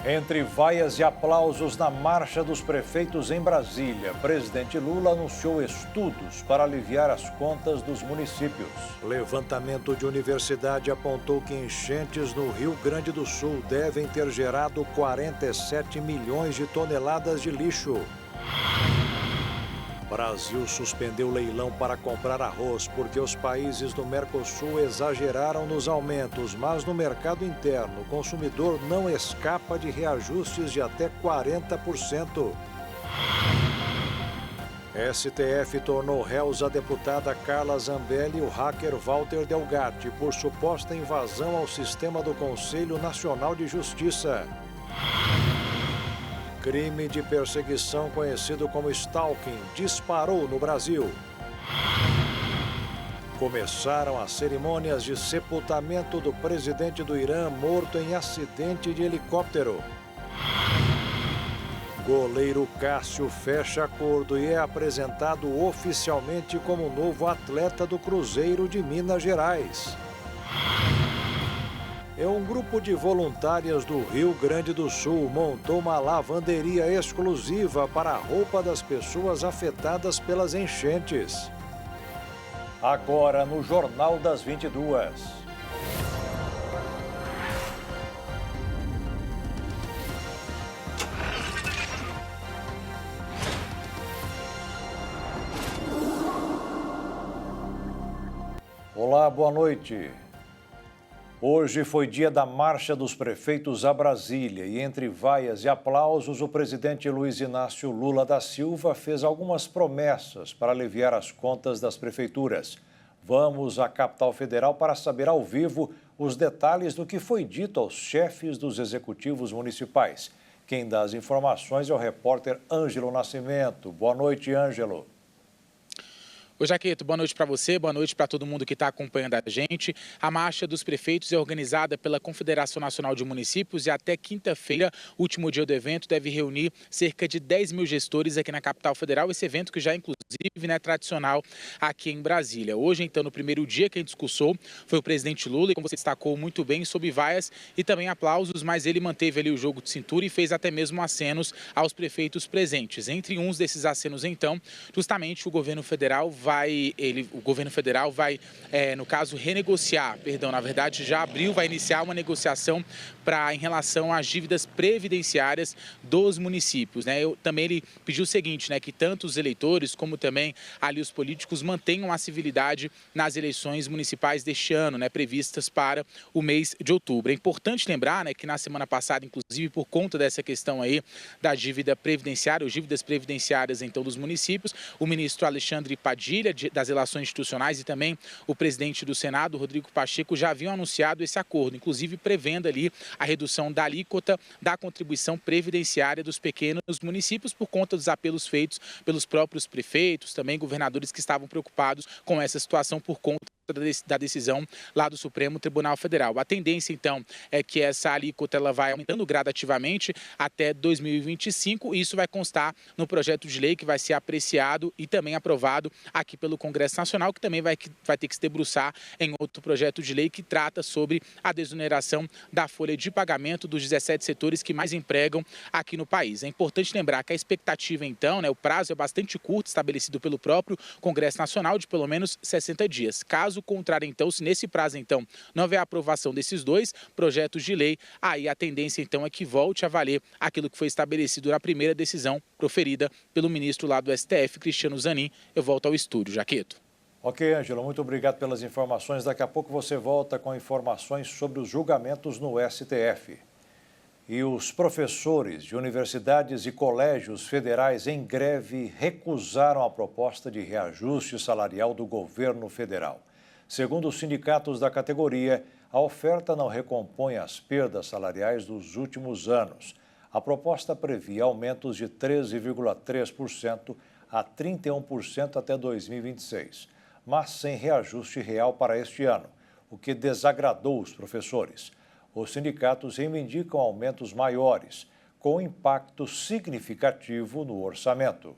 Entre vaias e aplausos na Marcha dos Prefeitos em Brasília, presidente Lula anunciou estudos para aliviar as contas dos municípios. Levantamento de universidade apontou que enchentes no Rio Grande do Sul devem ter gerado 47 milhões de toneladas de lixo. Brasil suspendeu leilão para comprar arroz porque os países do Mercosul exageraram nos aumentos, mas no mercado interno o consumidor não escapa de reajustes de até 40%. STF tornou réus a deputada Carla Zambelli e o hacker Walter Delgatti por suposta invasão ao sistema do Conselho Nacional de Justiça. Crime de perseguição conhecido como stalking disparou no Brasil. Começaram as cerimônias de sepultamento do presidente do Irã morto em acidente de helicóptero. Goleiro Cássio fecha acordo e é apresentado oficialmente como novo atleta do Cruzeiro de Minas Gerais. Um grupo de voluntárias do Rio Grande do Sul montou uma lavanderia exclusiva para a roupa das pessoas afetadas pelas enchentes. Agora no Jornal das 22. Olá, boa noite. Hoje foi dia da Marcha dos Prefeitos a Brasília e entre vaias e aplausos, o presidente Luiz Inácio Lula da Silva fez algumas promessas para aliviar as contas das prefeituras. Vamos à capital federal para saber ao vivo os detalhes do que foi dito aos chefes dos executivos municipais. Quem dá as informações é o repórter Ângelo Nascimento. Boa noite, Ângelo. Oi, Jaqueto, boa noite para você, boa noite para todo mundo que está acompanhando a gente. A Marcha dos Prefeitos é organizada pela Confederação Nacional de Municípios e até quinta-feira, último dia do evento, deve reunir cerca de 10 mil gestores aqui na capital federal. Esse evento que já é, inclusive, tradicional aqui em Brasília. Hoje, então, no primeiro dia, quem discursou foi o presidente Lula, e como você destacou muito bem, sob vaias e também aplausos, mas ele manteve ali o jogo de cintura e fez até mesmo acenos aos prefeitos presentes. Entre uns desses acenos, então, justamente o governo federal vai, no caso, renegociar, vai iniciar uma negociação em relação às dívidas previdenciárias dos municípios, né? Também ele pediu o seguinte, né, que tanto os eleitores como também ali os políticos mantenham a civilidade nas eleições municipais deste ano, né, previstas para o mês de outubro. É importante lembrar, né, que na semana passada, inclusive por conta dessa questão aí da dívida previdenciária, ou dívidas previdenciárias então dos municípios, o ministro Alexandre Padilha das Relações Institucionais e também o presidente do Senado, Rodrigo Pacheco, já haviam anunciado esse acordo, inclusive prevendo ali a redução da alíquota da contribuição previdenciária dos pequenos municípios por conta dos apelos feitos pelos próprios prefeitos, também governadores que estavam preocupados com essa situação por conta da decisão lá do Supremo Tribunal Federal. A tendência, então, é que essa alíquota ela vai aumentando gradativamente até 2025 e isso vai constar no projeto de lei que vai ser apreciado e também aprovado aqui pelo Congresso Nacional, que também vai ter que se debruçar em outro projeto de lei que trata sobre a desoneração da folha de pagamento dos 17 setores que mais empregam aqui no país. É importante lembrar que a expectativa, então, né, o prazo é bastante curto, estabelecido pelo próprio Congresso Nacional, de pelo menos 60 dias. Caso contrário, então, se nesse prazo, então, não houver aprovação desses dois projetos de lei, aí a tendência, então, é que volte a valer aquilo que foi estabelecido na primeira decisão proferida pelo ministro lá do STF, Cristiano Zanin. Eu volto ao estúdio, Jaqueto. Ok, Ângelo, muito obrigado pelas informações. Daqui a pouco você volta com informações sobre os julgamentos no STF. E os professores de universidades e colégios federais em greve recusaram a proposta de reajuste salarial do governo federal. Segundo os sindicatos da categoria, a oferta não recompõe as perdas salariais dos últimos anos. A proposta previa aumentos de 13,3% a 31% até 2026, mas sem reajuste real para este ano, o que desagradou os professores. Os sindicatos reivindicam aumentos maiores, com impacto significativo no orçamento.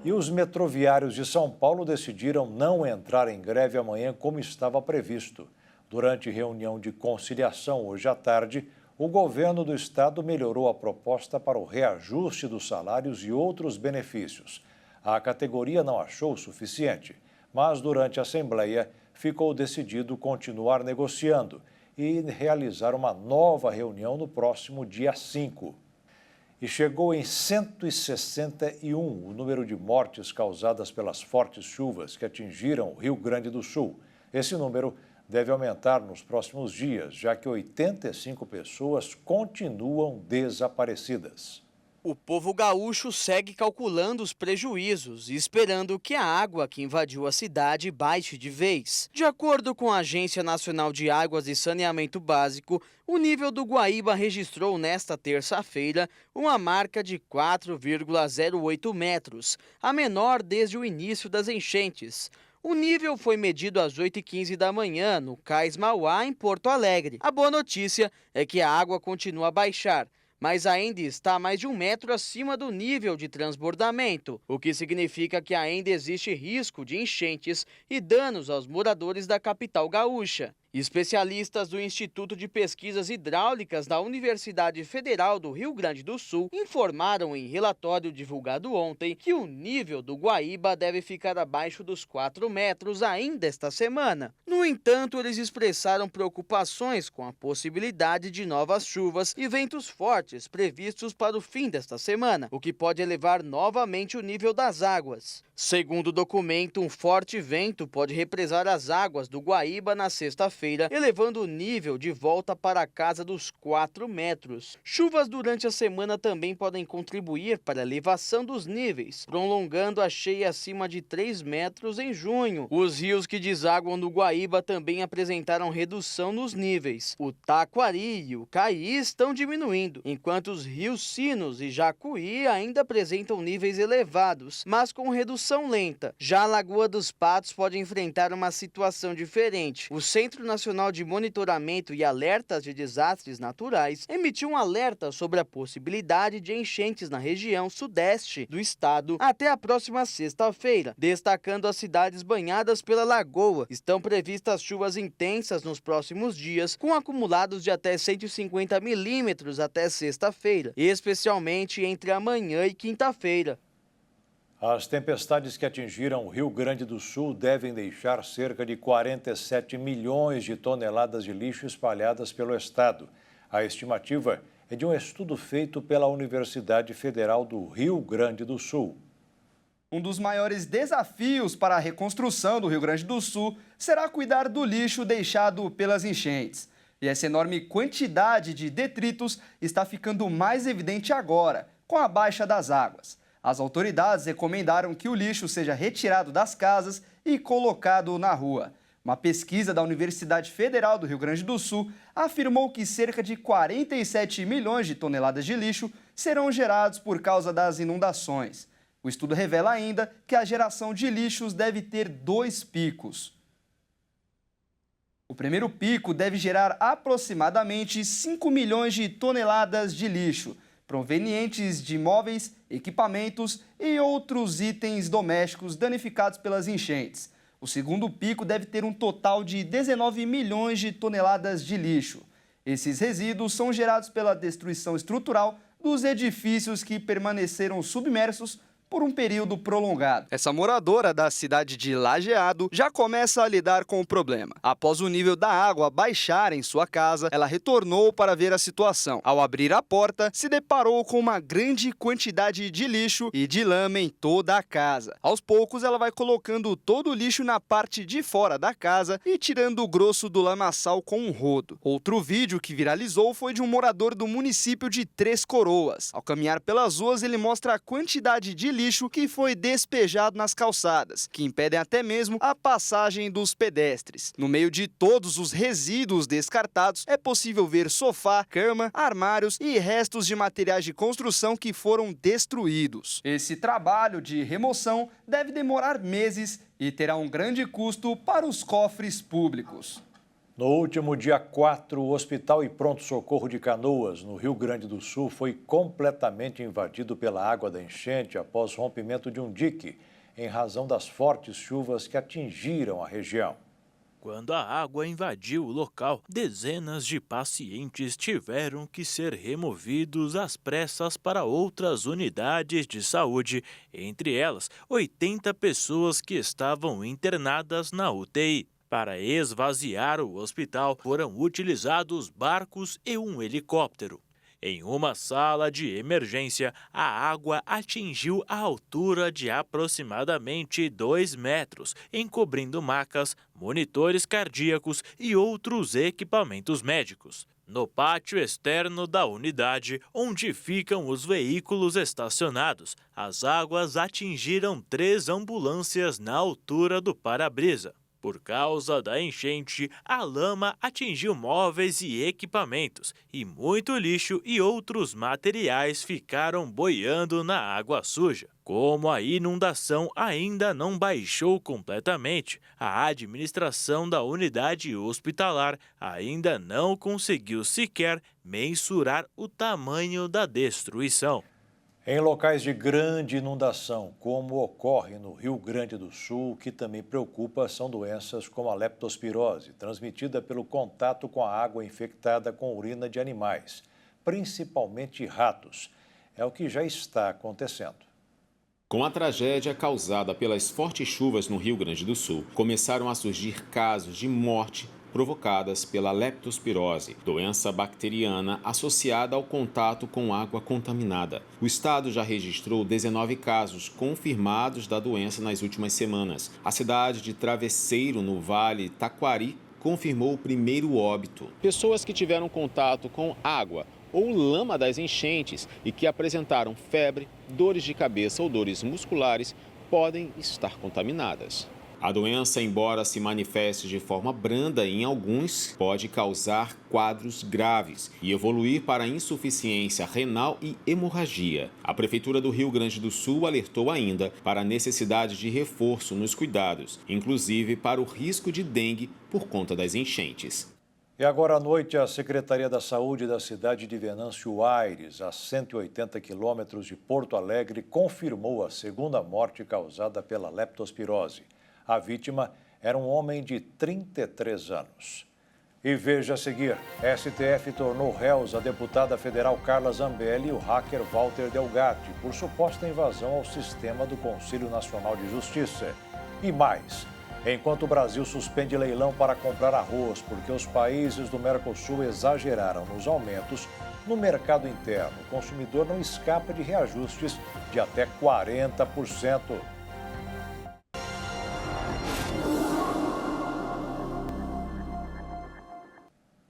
E os metroviários de São Paulo decidiram não entrar em greve amanhã como estava previsto. Durante reunião de conciliação hoje à tarde, o governo do estado melhorou a proposta para o reajuste dos salários e outros benefícios. A categoria não achou o suficiente, mas durante a Assembleia ficou decidido continuar negociando e realizar uma nova reunião no próximo dia 5. E chegou em 161 o número de mortes causadas pelas fortes chuvas que atingiram o Rio Grande do Sul. Esse número deve aumentar nos próximos dias, já que 85 pessoas continuam desaparecidas. O povo gaúcho segue calculando os prejuízos e esperando que a água que invadiu a cidade baixe de vez. De acordo com a Agência Nacional de Águas e Saneamento Básico, o nível do Guaíba registrou nesta terça-feira uma marca de 4,08 metros, a menor desde o início das enchentes. O nível foi medido às 8h15 da manhã, no Cais Mauá, em Porto Alegre. A boa notícia é que a água continua a baixar, mas ainda está mais de 1 metro acima do nível de transbordamento, o que significa que ainda existe risco de enchentes e danos aos moradores da capital gaúcha. Especialistas do Instituto de Pesquisas Hidráulicas da Universidade Federal do Rio Grande do Sul informaram em relatório divulgado ontem que o nível do Guaíba deve ficar abaixo dos 4 metros ainda esta semana. No entanto, eles expressaram preocupações com a possibilidade de novas chuvas e ventos fortes previstos para o fim desta semana, o que pode elevar novamente o nível das águas. Segundo o documento, um forte vento pode represar as águas do Guaíba na sexta-feira, elevando o nível de volta para a casa dos 4 metros. Chuvas durante a semana também podem contribuir para a elevação dos níveis, prolongando a cheia acima de 3 metros em junho. Os rios que desaguam no Guaíba também apresentaram redução nos níveis. O Taquari e o Caí estão diminuindo, enquanto os rios Sinos e Jacuí ainda apresentam níveis elevados, mas com redução lenta. Já a Lagoa dos Patos pode enfrentar uma situação diferente. O Centro Nacional de Monitoramento e Alertas de Desastres Naturais emitiu um alerta sobre a possibilidade de enchentes na região sudeste do estado até a próxima sexta-feira, destacando as cidades banhadas pela lagoa. Estão previstas chuvas intensas nos próximos dias, com acumulados de até 150 milímetros até sexta-feira, especialmente entre amanhã e quinta-feira. As tempestades que atingiram o Rio Grande do Sul devem deixar cerca de 47 milhões de toneladas de lixo espalhadas pelo estado. A estimativa é de um estudo feito pela Universidade Federal do Rio Grande do Sul. Um dos maiores desafios para a reconstrução do Rio Grande do Sul será cuidar do lixo deixado pelas enchentes. E essa enorme quantidade de detritos está ficando mais evidente agora, com a baixa das águas. As autoridades recomendaram que o lixo seja retirado das casas e colocado na rua. Uma pesquisa da Universidade Federal do Rio Grande do Sul afirmou que cerca de 47 milhões de toneladas de lixo serão gerados por causa das inundações. O estudo revela ainda que a geração de lixos deve ter 2 picos. O primeiro pico deve gerar aproximadamente 5 milhões de toneladas de lixo, provenientes de móveis, equipamentos e outros itens domésticos danificados pelas enchentes. O segundo pico deve ter um total de 19 milhões de toneladas de lixo. Esses resíduos são gerados pela destruição estrutural dos edifícios que permaneceram submersos por um período prolongado. Essa moradora da cidade de Lajeado já começa a lidar com o problema. Após o nível da água baixar em sua casa, ela retornou para ver a situação. Ao abrir a porta, se deparou com uma grande quantidade de lixo e de lama em toda a casa. Aos poucos, ela vai colocando todo o lixo na parte de fora da casa e tirando o grosso do lamaçal com um rodo. Outro vídeo que viralizou foi de um morador do município de Três Coroas. Ao caminhar pelas ruas, ele mostra a quantidade de lixo que foi despejado nas calçadas, que impedem até mesmo a passagem dos pedestres. No meio de todos os resíduos descartados, é possível ver sofá, cama, armários e restos de materiais de construção que foram destruídos. Esse trabalho de remoção deve demorar meses e terá um grande custo para os cofres públicos. No último dia 4, o Hospital e Pronto-Socorro de Canoas, no Rio Grande do Sul, foi completamente invadido pela água da enchente após rompimento de um dique, em razão das fortes chuvas que atingiram a região. Quando a água invadiu o local, dezenas de pacientes tiveram que ser removidos às pressas para outras unidades de saúde, entre elas 80 pessoas que estavam internadas na UTI. Para esvaziar o hospital, foram utilizados barcos e um helicóptero. Em uma sala de emergência, a água atingiu a altura de aproximadamente 2 metros, encobrindo macas, monitores cardíacos e outros equipamentos médicos. No pátio externo da unidade, onde ficam os veículos estacionados, as águas atingiram 3 ambulâncias na altura do para-brisa. Por causa da enchente, a lama atingiu móveis e equipamentos, e muito lixo e outros materiais ficaram boiando na água suja. Como a inundação ainda não baixou completamente, a administração da unidade hospitalar ainda não conseguiu sequer mensurar o tamanho da destruição. Em locais de grande inundação, como ocorre no Rio Grande do Sul, o que também preocupa são doenças como a leptospirose, transmitida pelo contato com a água infectada com urina de animais, principalmente ratos. É o que já está acontecendo. Com a tragédia causada pelas fortes chuvas no Rio Grande do Sul, começaram a surgir casos de morte provocadas pela leptospirose, doença bacteriana associada ao contato com água contaminada. O estado já registrou 19 casos confirmados da doença nas últimas semanas. A cidade de Travesseiro, no Vale Taquari, confirmou o primeiro óbito. Pessoas que tiveram contato com água ou lama das enchentes e que apresentaram febre, dores de cabeça ou dores musculares podem estar contaminadas. A doença, embora se manifeste de forma branda em alguns, pode causar quadros graves e evoluir para insuficiência renal e hemorragia. A Prefeitura do Rio Grande do Sul alertou ainda para a necessidade de reforço nos cuidados, inclusive para o risco de dengue por conta das enchentes. E agora à noite, a Secretaria da Saúde da cidade de Venâncio Aires, a 180 quilômetros de Porto Alegre, confirmou a segunda morte causada pela leptospirose. A vítima era um homem de 33 anos. E veja a seguir, STF tornou réus a deputada federal Carla Zambelli e o hacker Walter Delgatti por suposta invasão ao sistema do Conselho Nacional de Justiça. E mais, enquanto o Brasil suspende leilão para comprar arroz porque os países do Mercosul exageraram nos aumentos, no mercado interno o consumidor não escapa de reajustes de até 40%.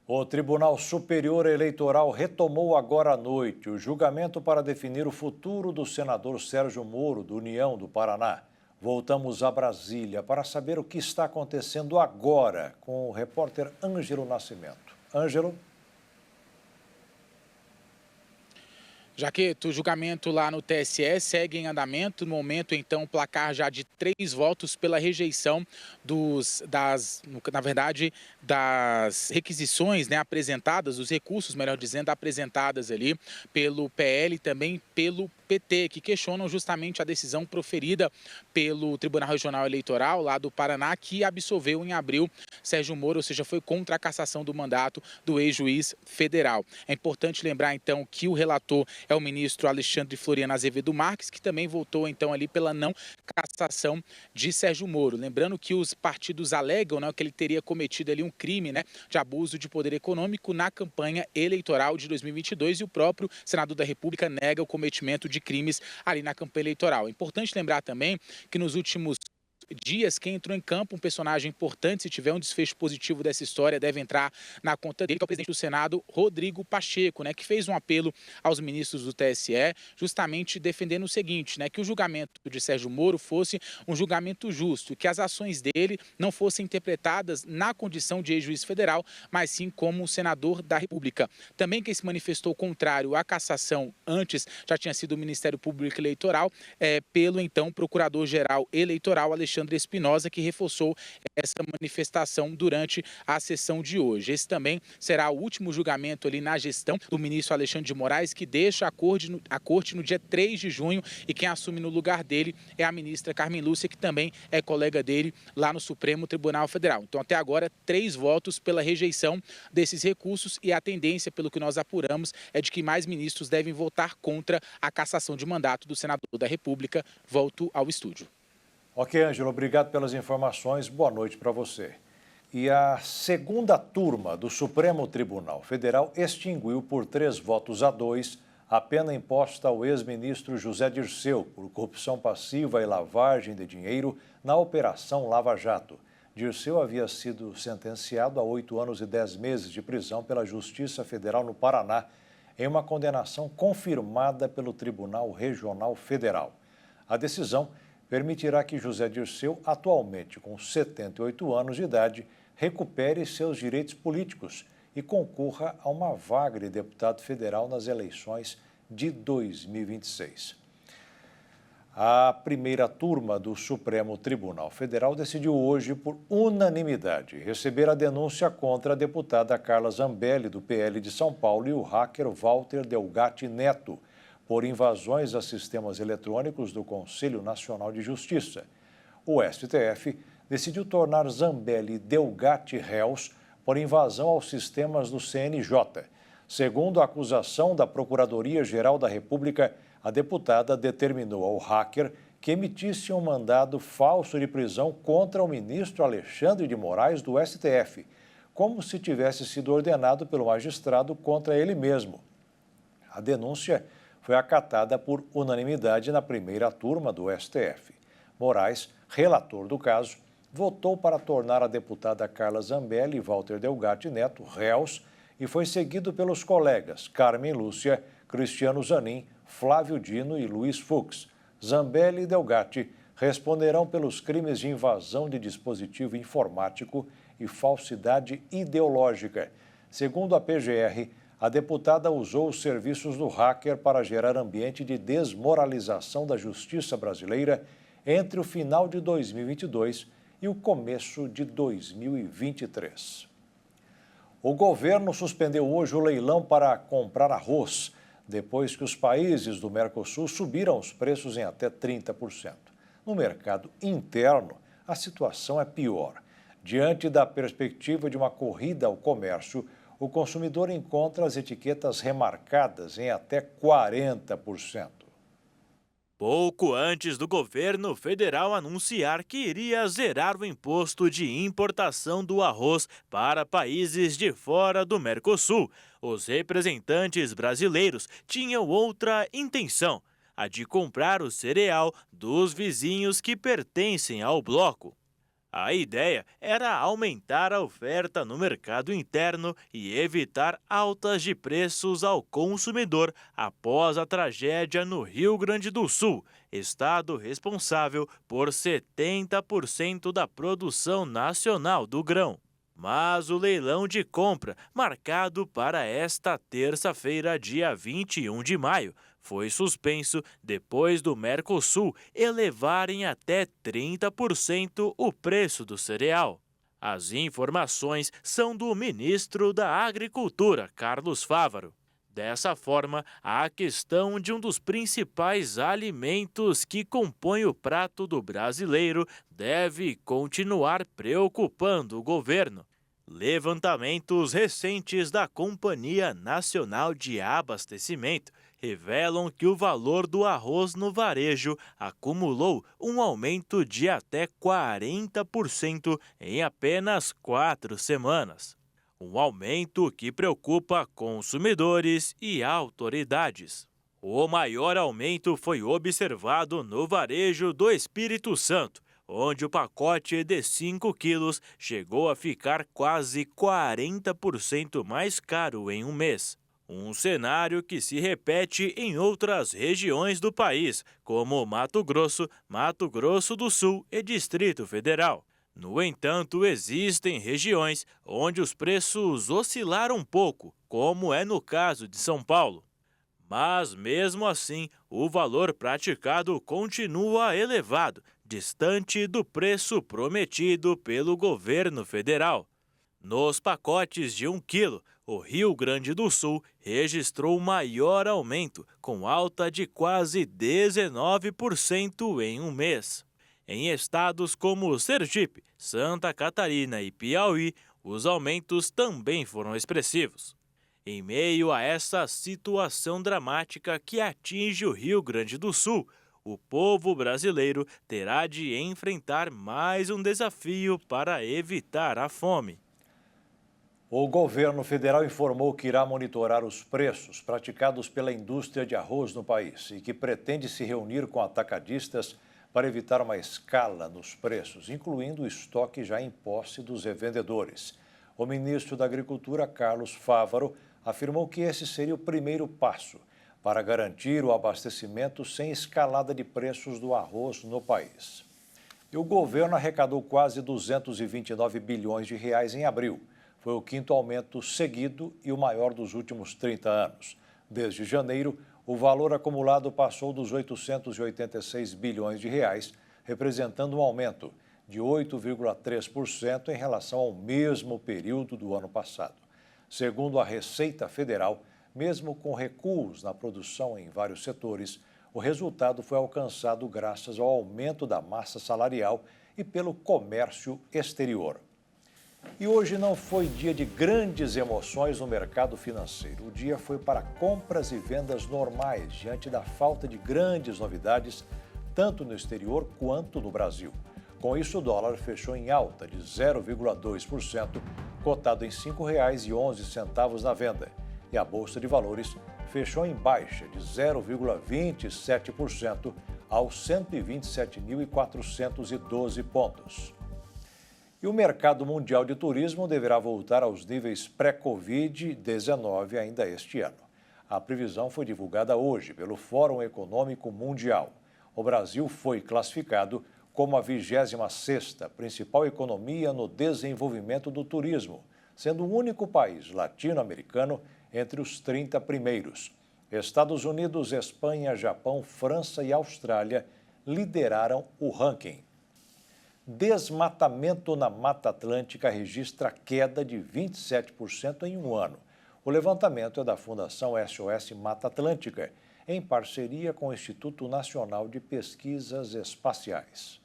O Tribunal Superior Eleitoral retomou agora à noite o julgamento para definir o futuro do senador Sérgio Moro, do União do Paraná. Voltamos a Brasília para saber o que está acontecendo agora com o repórter Ângelo Nascimento. Ângelo? Jaqueto, o julgamento lá no TSE segue em andamento. No momento, então, o placar já de 3 votos pela rejeição das requisições, né, apresentadas, os recursos, melhor dizendo, apresentadas ali pelo PL e também pelo PT, que questionam justamente a decisão proferida pelo Tribunal Regional Eleitoral lá do Paraná, que absolveu em abril Sérgio Moro, ou seja, foi contra a cassação do mandato do ex-juiz federal. É importante lembrar, então, que o relator é o ministro Alexandre Floriano Azevedo Marques, que também votou, então, ali pela não cassação de Sérgio Moro. Lembrando que os partidos alegam, né, que ele teria cometido ali um crime, né, de abuso de poder econômico na campanha eleitoral de 2022 e o próprio senador da República nega o cometimento de crimes ali na campanha eleitoral. É importante lembrar também que nos últimos dias, quem entrou em campo, um personagem importante, se tiver um desfecho positivo dessa história, deve entrar na conta dele, que é o presidente do Senado, Rodrigo Pacheco, né, que fez um apelo aos ministros do TSE, justamente defendendo o seguinte, né, que o julgamento de Sérgio Moro fosse um julgamento justo, que as ações dele não fossem interpretadas na condição de ex-juiz federal, mas sim como senador da República. Também quem se manifestou contrário à cassação antes já tinha sido o Ministério Público Eleitoral, pelo então Procurador-Geral Eleitoral Alexandre Alexandre Espinosa, que reforçou essa manifestação durante a sessão de hoje. Esse também será o último julgamento ali na gestão do ministro Alexandre de Moraes, que deixa a corte no dia 3 de junho, e quem assume no lugar dele é a ministra Carmen Lúcia, que também é colega dele lá no Supremo Tribunal Federal. Então, até agora, 3 votos pela rejeição desses recursos, e a tendência, pelo que nós apuramos, é de que mais ministros devem votar contra a cassação de mandato do senador da República. Volto ao estúdio. Ok, Ângelo, obrigado pelas informações. Boa noite para você. E a segunda turma do Supremo Tribunal Federal extinguiu por 3 votos a 2 a pena imposta ao ex-ministro José Dirceu por corrupção passiva e lavagem de dinheiro na Operação Lava Jato. Dirceu havia sido sentenciado a 8 anos e 10 meses de prisão pela Justiça Federal no Paraná, em uma condenação confirmada pelo Tribunal Regional Federal. A decisão permitirá que José Dirceu, atualmente com 78 anos de idade, recupere seus direitos políticos e concorra a uma vaga de deputado federal nas eleições de 2026. A primeira turma do Supremo Tribunal Federal decidiu hoje, por unanimidade, receber a denúncia contra a deputada Carla Zambelli, do PL de São Paulo, e o hacker Walter Delgatti Neto, por invasões a sistemas eletrônicos do Conselho Nacional de Justiça. O STF decidiu tornar Zambelli e Delgatti réus por invasão aos sistemas do CNJ. Segundo a acusação da Procuradoria-Geral da República, a deputada determinou ao hacker que emitisse um mandado falso de prisão contra o ministro Alexandre de Moraes do STF, como se tivesse sido ordenado pelo magistrado contra ele mesmo. A denúncia foi acatada por unanimidade na primeira turma do STF. Moraes, relator do caso, votou para tornar a deputada Carla Zambelli e Walter Delgatti Neto réus e foi seguido pelos colegas Carmen Lúcia, Cristiano Zanin, Flávio Dino e Luiz Fux. Zambelli e Delgatti responderão pelos crimes de invasão de dispositivo informático e falsidade ideológica. Segundo a PGR, a deputada usou os serviços do hacker para gerar ambiente de desmoralização da justiça brasileira entre o final de 2022 e o começo de 2023. O governo suspendeu hoje o leilão para comprar arroz, depois que os países do Mercosul subiram os preços em até 30%. No mercado interno, a situação é pior. Diante da perspectiva de uma corrida ao comércio, o consumidor encontra as etiquetas remarcadas em até 40%. Pouco antes do governo federal anunciar que iria zerar o imposto de importação do arroz para países de fora do Mercosul, os representantes brasileiros tinham outra intenção, a de comprar o cereal dos vizinhos que pertencem ao bloco. A ideia era aumentar a oferta no mercado interno e evitar altas de preços ao consumidor após a tragédia no Rio Grande do Sul, estado responsável por 70% da produção nacional do grão. Mas o leilão de compra, marcado para esta terça-feira, dia 21 de maio, foi suspenso depois do Mercosul elevarem até 30% o preço do cereal. As informações são do ministro da Agricultura, Carlos Fávaro. Dessa forma, a questão de um dos principais alimentos que compõem o prato do brasileiro deve continuar preocupando o governo. Levantamentos recentes da Companhia Nacional de Abastecimento revelam que o valor do arroz no varejo acumulou um aumento de até 40% em apenas 4 semanas. Um aumento que preocupa consumidores e autoridades. O maior aumento foi observado no varejo do Espírito Santo, onde o pacote de 5 quilos chegou a ficar quase 40% mais caro em um mês. Um cenário que se repete em outras regiões do país, como Mato Grosso do Sul e Distrito Federal. No entanto, existem regiões onde os preços oscilaram um pouco, como é no caso de São Paulo. Mas, mesmo assim, o valor praticado continua elevado, distante do preço prometido pelo governo federal. Nos pacotes de 1 quilo, o Rio Grande do Sul registrou maior aumento, com alta de quase 19% em um mês. Em estados como Sergipe, Santa Catarina e Piauí, os aumentos também foram expressivos. Em meio a essa situação dramática que atinge o Rio Grande do Sul, o povo brasileiro terá de enfrentar mais um desafio para evitar a fome. O governo federal informou que irá monitorar os preços praticados pela indústria de arroz no país e que pretende se reunir com atacadistas para evitar uma escala nos preços, incluindo o estoque já em posse dos revendedores. O ministro da Agricultura, Carlos Fávaro, afirmou que esse seria o primeiro passo para garantir o abastecimento sem escalada de preços do arroz no país. E o governo arrecadou quase 229 bilhões de reais em abril. Foi o 5º aumento seguido e o maior dos últimos 30 anos. Desde janeiro, o valor acumulado passou dos 886 bilhões de reais, representando um aumento de 8,3% em relação ao mesmo período do ano passado. Segundo a Receita Federal, mesmo com recuos na produção em vários setores, o resultado foi alcançado graças ao aumento da massa salarial e pelo comércio exterior. E hoje não foi dia de grandes emoções no mercado financeiro. O dia foi para compras e vendas normais, diante da falta de grandes novidades, tanto no exterior quanto no Brasil. Com isso, o dólar fechou em alta de 0,2%, cotado em R$ 5,11 na venda. E a Bolsa de Valores fechou em baixa de 0,27% aos 127.412 pontos. E o mercado mundial de turismo deverá voltar aos níveis pré-Covid-19 ainda este ano. A previsão foi divulgada hoje pelo Fórum Econômico Mundial. O Brasil foi classificado como a 26ª principal economia no desenvolvimento do turismo, sendo o único país latino-americano entre os 30 primeiros. Estados Unidos, Espanha, Japão, França e Austrália lideraram o ranking. Desmatamento na Mata Atlântica registra queda de 27% em um ano. O levantamento é da Fundação SOS Mata Atlântica, em parceria com o Instituto Nacional de Pesquisas Espaciais.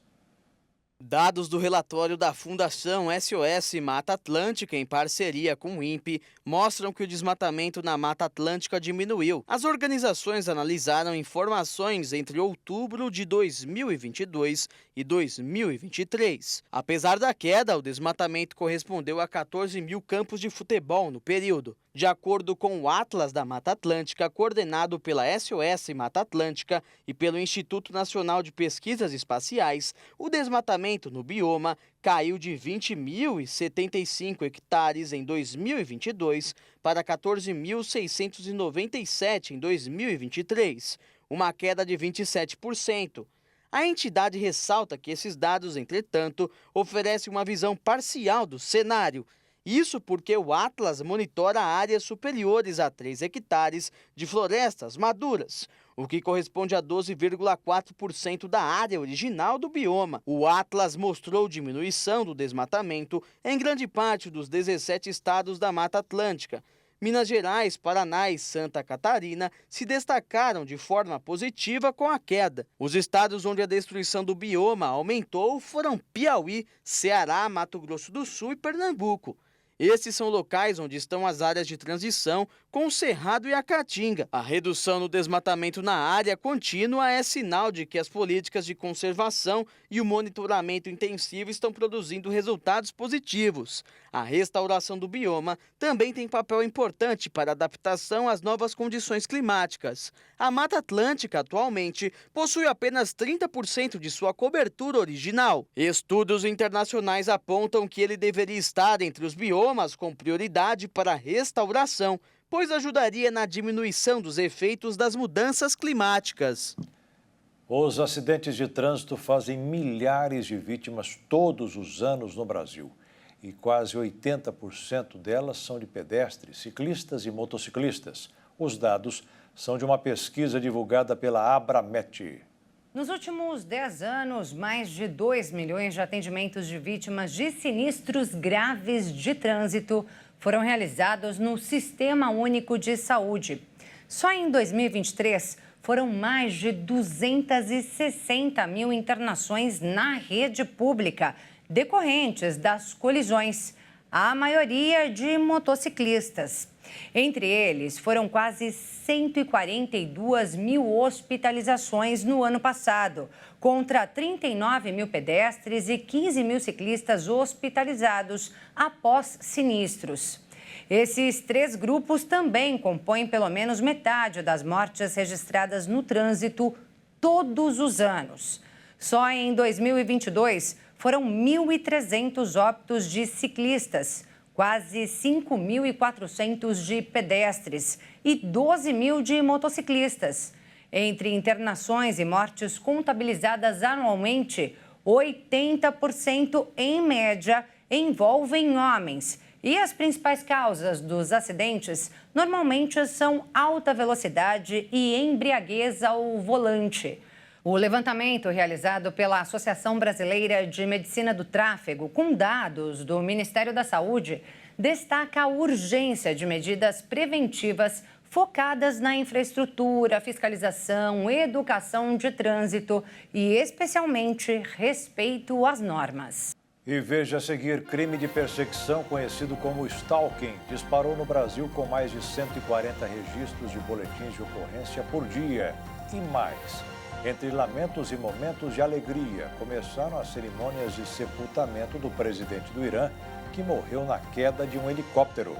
Dados do relatório da Fundação SOS Mata Atlântica, em parceria com o INPE, mostram que o desmatamento na Mata Atlântica diminuiu. As organizações analisaram informações entre outubro de 2022 e 2023. Apesar da queda, o desmatamento correspondeu a 14 mil campos de futebol no período. De acordo com o Atlas da Mata Atlântica, coordenado pela SOS Mata Atlântica e pelo Instituto Nacional de Pesquisas Espaciais, o desmatamento no bioma caiu de 20.075 hectares em 2022 para 14.697 em 2023, uma queda de 27%. A entidade ressalta que esses dados, entretanto, oferecem uma visão parcial do cenário. Isso porque o Atlas monitora áreas superiores a 3 hectares de florestas maduras, o que corresponde a 12,4% da área original do bioma. O Atlas mostrou diminuição do desmatamento em grande parte dos 17 estados da Mata Atlântica. Minas Gerais, Paraná e Santa Catarina se destacaram de forma positiva com a queda. Os estados onde a destruição do bioma aumentou foram Piauí, Ceará, Mato Grosso do Sul e Pernambuco. Esses são locais onde estão as áreas de transição com o Cerrado e a Caatinga. A redução no desmatamento na área contínua é sinal de que as políticas de conservação e o monitoramento intensivo estão produzindo resultados positivos. A restauração do bioma também tem papel importante para a adaptação às novas condições climáticas. A Mata Atlântica, atualmente, possui apenas 30% de sua cobertura original. Estudos internacionais apontam que ele deveria estar entre os biomas com prioridade para a restauração, pois ajudaria na diminuição dos efeitos das mudanças climáticas. Os acidentes de trânsito fazem milhares de vítimas todos os anos no Brasil. E quase 80% delas são de pedestres, ciclistas e motociclistas. Os dados são de uma pesquisa divulgada pela Abramet. Nos últimos 10 anos, mais de 2 milhões de atendimentos de vítimas de sinistros graves de trânsito foram realizados no Sistema Único de Saúde. Só em 2023, foram mais de 260 mil internações na rede pública, decorrentes das colisões, a maioria de motociclistas. Entre eles, foram quase 142 mil hospitalizações no ano passado, contra 39 mil pedestres e 15 mil ciclistas hospitalizados após sinistros. Esses 3 grupos também compõem pelo menos metade das mortes registradas no trânsito todos os anos. Só em 2022, foram 1.300 óbitos de ciclistas, quase 5.400 de pedestres e 12 mil de motociclistas. Entre internações e mortes contabilizadas anualmente, 80% em média envolvem homens. E as principais causas dos acidentes normalmente são alta velocidade e embriaguez ao volante. O levantamento realizado pela Associação Brasileira de Medicina do Tráfego, com dados do Ministério da Saúde, destaca a urgência de medidas preventivas focadas na infraestrutura, fiscalização, educação de trânsito e, especialmente, respeito às normas. E veja a seguir, crime de perseguição conhecido como stalking disparou no Brasil com mais de 140 registros de boletins de ocorrência por dia e mais. Entre lamentos e momentos de alegria, começaram as cerimônias de sepultamento do presidente do Irã, que morreu na queda de um helicóptero.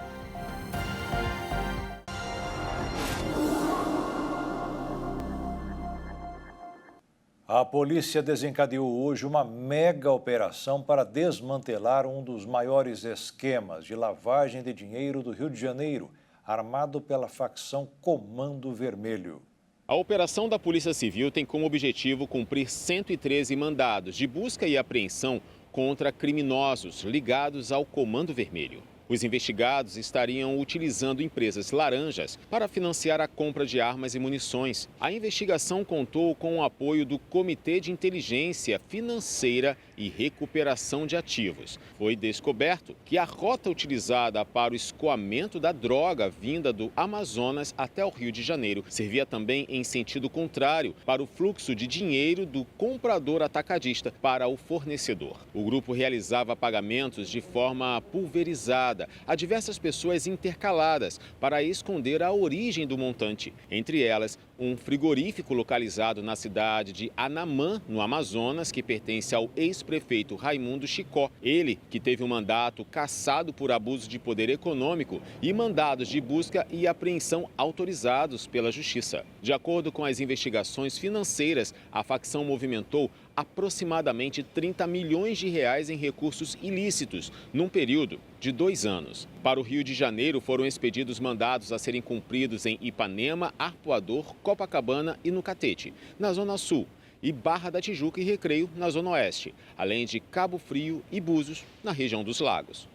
A polícia desencadeou hoje uma mega operação para desmantelar um dos maiores esquemas de lavagem de dinheiro do Rio de Janeiro, armado pela facção Comando Vermelho. A operação da Polícia Civil tem como objetivo cumprir 113 mandados de busca e apreensão contra criminosos ligados ao Comando Vermelho. Os investigados estariam utilizando empresas laranjas para financiar a compra de armas e munições. A investigação contou com o apoio do Comitê de Inteligência Financeira e Recuperação de Ativos. Foi descoberto que a rota utilizada para o escoamento da droga vinda do Amazonas até o Rio de Janeiro servia também em sentido contrário para o fluxo de dinheiro do comprador atacadista para o fornecedor. O grupo realizava pagamentos de forma pulverizada a diversas pessoas intercaladas para esconder a origem do montante. Entre elas, um frigorífico localizado na cidade de Anamã, no Amazonas, que pertence ao ex-prefeito Raimundo Chicó. Ele, que teve um mandato cassado por abuso de poder econômico e mandados de busca e apreensão autorizados pela Justiça. De acordo com as investigações financeiras, a facção movimentou aproximadamente 30 milhões de reais em recursos ilícitos, num período de 2 anos. Para o Rio de Janeiro, foram expedidos mandados a serem cumpridos em Ipanema, Arpoador, Copacabana e no Catete, na Zona Sul, e Barra da Tijuca e Recreio, na Zona Oeste, além de Cabo Frio e Búzios, na região dos Lagos.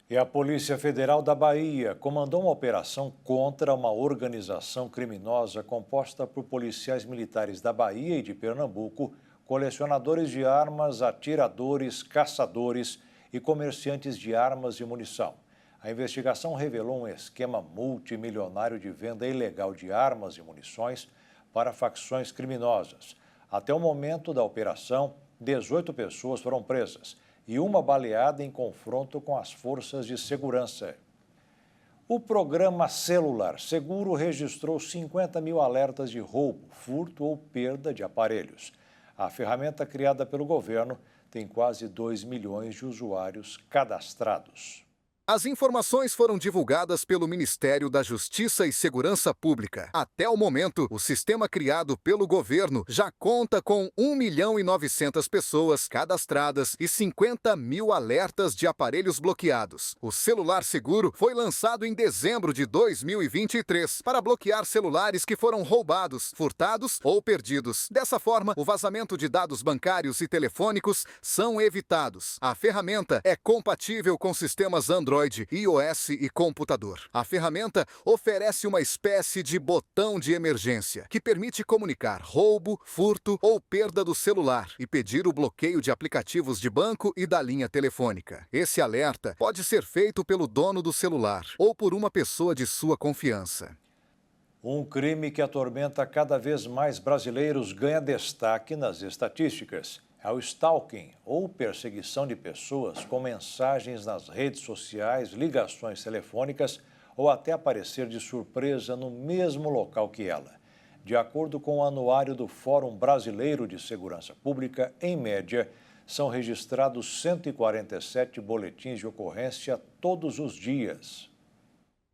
E a Polícia Federal da Bahia comandou uma operação contra uma organização criminosa composta por policiais militares da Bahia e de Pernambuco, colecionadores de armas, atiradores, caçadores e comerciantes de armas e munição. A investigação revelou um esquema multimilionário de venda ilegal de armas e munições para facções criminosas. Até o momento da operação, 18 pessoas foram presas e uma baleada em confronto com as forças de segurança. O programa Celular Seguro registrou 50 mil alertas de roubo, furto ou perda de aparelhos. A ferramenta criada pelo governo tem quase 2 milhões de usuários cadastrados. As informações foram divulgadas pelo Ministério da Justiça e Segurança Pública. Até o momento, o sistema criado pelo governo já conta com 1.900.000 pessoas cadastradas e 50 mil alertas de aparelhos bloqueados. O Celular Seguro foi lançado em dezembro de 2023 para bloquear celulares que foram roubados, furtados ou perdidos. Dessa forma, o vazamento de dados bancários e telefônicos são evitados. A ferramenta é compatível com sistemas Android Android, iOS e computador. A ferramenta oferece uma espécie de botão de emergência que permite comunicar roubo, furto ou perda do celular e pedir o bloqueio de aplicativos de banco e da linha telefônica. Esse alerta pode ser feito pelo dono do celular ou por uma pessoa de sua confiança. Um crime que atormenta cada vez mais brasileiros ganha destaque nas estatísticas. É o stalking, ou perseguição de pessoas com mensagens nas redes sociais, ligações telefônicas ou até aparecer de surpresa no mesmo local que ela. De acordo com o anuário do Fórum Brasileiro de Segurança Pública, em média, são registrados 147 boletins de ocorrência todos os dias.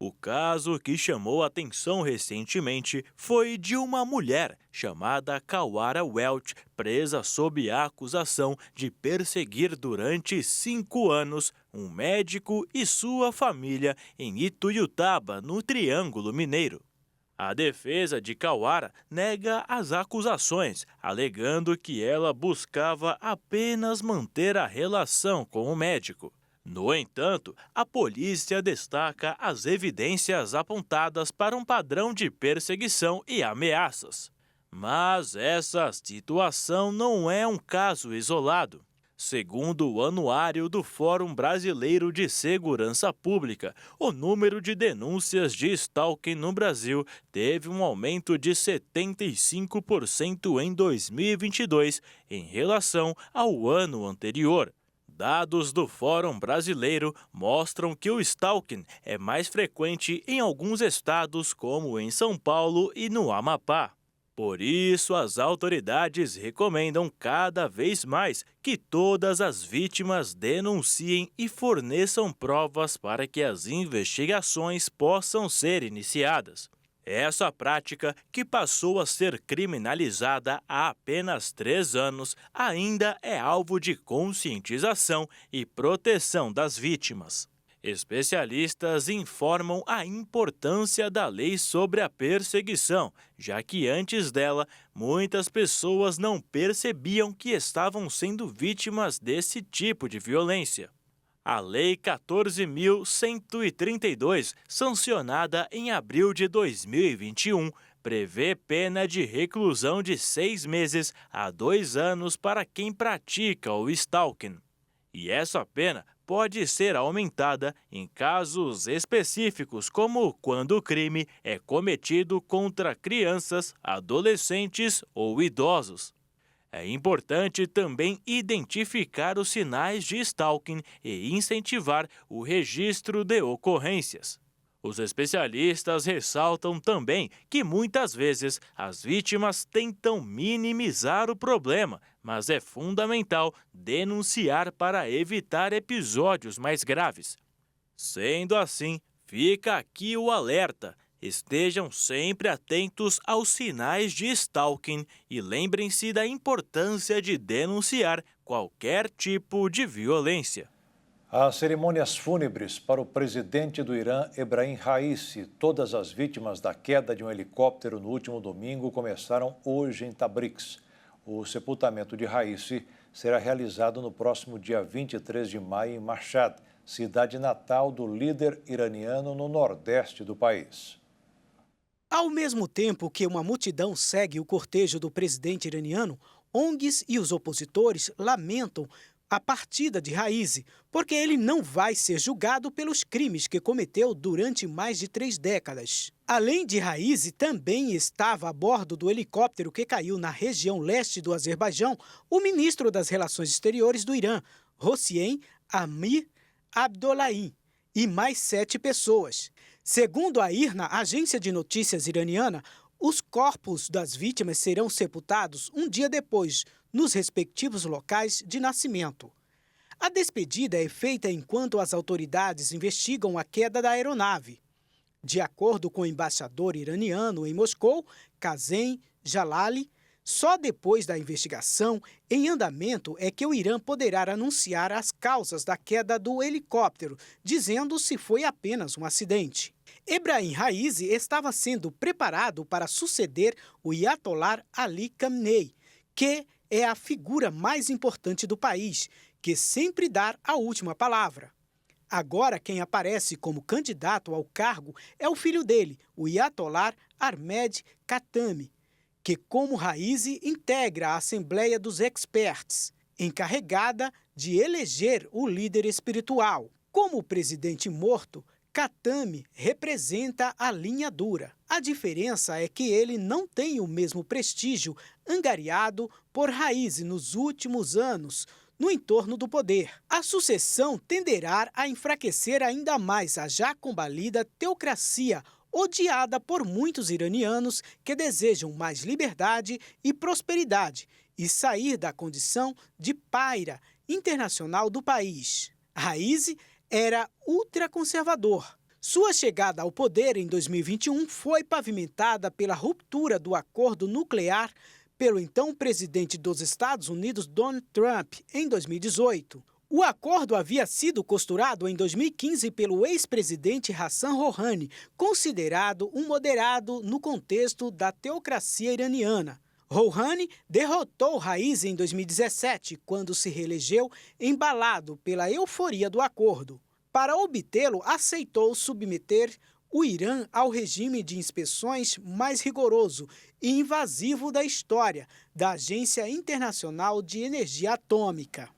O caso que chamou atenção recentemente foi de uma mulher chamada Kawara Welch, presa sob a acusação de perseguir durante 5 anos um médico e sua família em Ituiutaba, no Triângulo Mineiro. A defesa de Kawara nega as acusações, alegando que ela buscava apenas manter a relação com o médico. No entanto, a polícia destaca as evidências apontadas para um padrão de perseguição e ameaças. Mas essa situação não é um caso isolado. Segundo o anuário do Fórum Brasileiro de Segurança Pública, o número de denúncias de stalking no Brasil teve um aumento de 75% em 2022 em relação ao ano anterior. Dados do Fórum Brasileiro mostram que o stalking é mais frequente em alguns estados, como em São Paulo e no Amapá. Por isso, as autoridades recomendam cada vez mais que todas as vítimas denunciem e forneçam provas para que as investigações possam ser iniciadas. Essa prática, que passou a ser criminalizada há apenas 3 anos, ainda é alvo de conscientização e proteção das vítimas. Especialistas informam a importância da lei sobre a perseguição, já que antes dela, muitas pessoas não percebiam que estavam sendo vítimas desse tipo de violência. A Lei 14.132, sancionada em abril de 2021, prevê pena de reclusão de 6 meses a 2 anos para quem pratica o stalking. E essa pena pode ser aumentada em casos específicos, como quando o crime é cometido contra crianças, adolescentes ou idosos. É importante também identificar os sinais de stalking e incentivar o registro de ocorrências. Os especialistas ressaltam também que muitas vezes as vítimas tentam minimizar o problema, mas é fundamental denunciar para evitar episódios mais graves. Sendo assim, fica aqui o alerta. Estejam sempre atentos aos sinais de stalking e lembrem-se da importância de denunciar qualquer tipo de violência. As cerimônias fúnebres para o presidente do Irã, Ebrahim Raisi, todas as vítimas da queda de um helicóptero no último domingo, começaram hoje em Tabriz. O sepultamento de Raisi será realizado no próximo dia 23 de maio em Mashhad, cidade natal do líder iraniano no nordeste do país. Ao mesmo tempo que uma multidão segue o cortejo do presidente iraniano, ONGs e os opositores lamentam a partida de Raisi, porque ele não vai ser julgado pelos crimes que cometeu durante mais de 3 décadas. Além de Raisi, também estava a bordo do helicóptero que caiu na região leste do Azerbaijão o ministro das Relações Exteriores do Irã, Hossein Amir Abdollahian, e mais 7 pessoas. Segundo a IRNA, agência de notícias iraniana, os corpos das vítimas serão sepultados um dia depois, nos respectivos locais de nascimento. A despedida é feita enquanto as autoridades investigam a queda da aeronave. De acordo com o embaixador iraniano em Moscou, Kazem Jalali, só depois da investigação em andamento é que o Irã poderá anunciar as causas da queda do helicóptero, dizendo se foi apenas um acidente. Ebrahim Raisi estava sendo preparado para suceder o Ayatollah Ali Khamenei, que é a figura mais importante do país, que sempre dá a última palavra. Agora, quem aparece como candidato ao cargo é o filho dele, o Ayatollah Ahmed Khatami, que, como Raisi, integra a Assembleia dos Experts, encarregada de eleger o líder espiritual. Como presidente morto, Khatami representa a linha dura. A diferença é que ele não tem o mesmo prestígio angariado por Raisi nos últimos anos no entorno do poder. A sucessão tenderá a enfraquecer ainda mais a já combalida teocracia odiada por muitos iranianos que desejam mais liberdade e prosperidade e sair da condição de paira internacional do país. Raisi era ultraconservador. Sua chegada ao poder em 2021 foi pavimentada pela ruptura do acordo nuclear pelo então presidente dos Estados Unidos, Donald Trump, em 2018. O acordo havia sido costurado em 2015 pelo ex-presidente Hassan Rouhani, considerado um moderado no contexto da teocracia iraniana. Rouhani derrotou Raisi em 2017, quando se reelegeu, embalado pela euforia do acordo. Para obtê-lo, aceitou submeter o Irã ao regime de inspeções mais rigoroso e invasivo da história da Agência Internacional de Energia Atômica.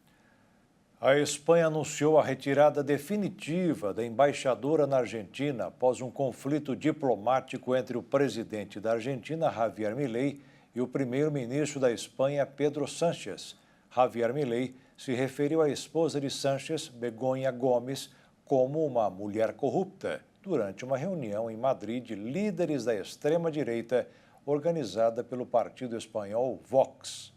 A Espanha anunciou a retirada definitiva da embaixadora na Argentina após um conflito diplomático entre o presidente da Argentina, Javier Milei, e o primeiro-ministro da Espanha, Pedro Sánchez. Javier Milei se referiu à esposa de Sánchez, Begoña Gomes, como uma mulher corrupta, durante uma reunião em Madrid de líderes da extrema-direita organizada pelo partido espanhol Vox.